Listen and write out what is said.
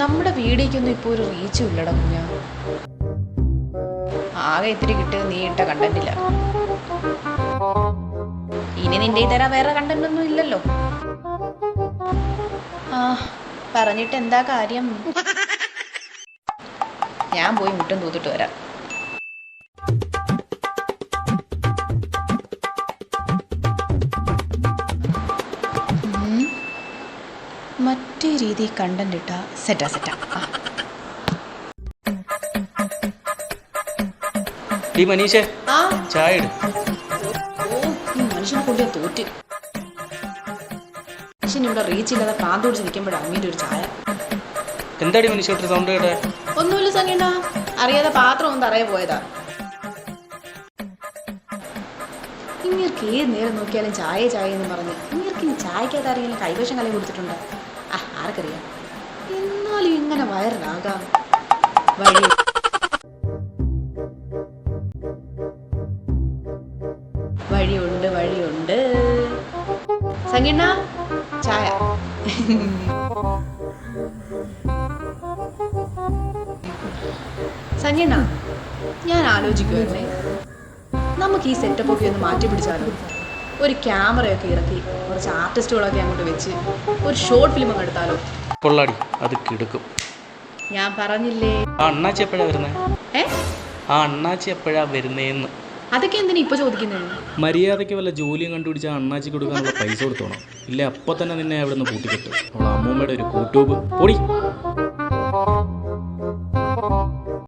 നമ്മുടെ വീഡിയോക്കൊന്നും ഇപ്പോൾ ഒരു റീച്ചും ഇല്ലടാ കുഞ്ഞാ. ആകെ ഇത്തിരി കിട്ടിയത് നീ ഇട്ട കണ്ടന്റില്ല. ഇനി നിന്റെ തരാൻ വേറെ കണ്ടന്റ് ഒന്നും ഇല്ലല്ലോ. ആ പറഞ്ഞിട്ട് എന്താ കാര്യം? ഞാൻ പോയി മുറ്റം തൂത്തിട്ട് വരാം. മറ്റേ രീതി കണ്ടന്റ് ഇട്ടാ സെറ്റാ. മനീഷേ ചായ ഈ മനുഷ്യനെ കൊണ്ട് ഞാൻ തോറ്റ്. മനുഷ്യൻ ഇവിടെ റീച്ച് ഇല്ലാതെ പ്രാന്ത് പിടിച്ച് നിൽക്കുമ്പോഴാണ് അമ്മീൻ്റെ ഒരു ചായ. എന്താടി മനുഷ്യ സൗണ്ട് കേട്ടെ? ഒന്നുമില്ല സംഗീണ, അറിയാതെ പാത്രം ഒന്ന് തറയെ പോയതാ. ഇങ്ങർക്ക് ഏത് നേരം നോക്കിയാലും ചായ എന്ന് പറഞ്ഞ് ഇങ്ങർക്ക് ഇനി ചായക്കകത്ത് ആരെങ്കിലും കൈവശം കലം കൊടുത്തിട്ടുണ്ടോ? ആർക്കറിയാം. എന്നാലും ഇങ്ങനെ വയറിലാകാം. വഴിയുണ്ട്. സംഗീണ ചായ. സംഗീണ, ഞാൻ ആലോചിക്കുവായിരുന്നേ, നമുക്ക് ഈ സെറ്റപ്പ് ഒക്കെ ഒന്ന് മാറ്റി പിടിച്ചാലോ? ഒരു ക്യാമറയൊക്കെ ഇറക്കി കുറച്ച് ആർട്ടിസ്റ്റുകളൊക്കെ അങ്ങോട്ട് വെച്ച് ഒരു ഷോർട്ട് ഫിലിം അങ്ങ് എടുത്താലോ? പൊള്ളാടി, അത് കിടക്കും. ഞാൻ പറഞ്ഞില്ലേ. ആ അണ്ണാച്ചി എപ്പോഴാ വരുന്നേന്ന്? അതൊക്കെ എന്തിനാ ഇപ്പൊ ചോദിക്കുന്നത്? മര്യാദയ്ക്ക് വല്ല ജോലിയും കണ്ടുപിടിച്ചാൽ അണ്ണാച്ചി കൊടുക്കാനുള്ള പൈസ കൊടുത്തോണം. ഇല്ല അപ്പൊ തന്നെ നിന്നെ അവിടെ നിന്ന് കൂട്ടിക്കെട്ടും. അവളെ അമ്മൂമ്മയുടെ ഒരു കൂട്ടൂബ് പൊടി.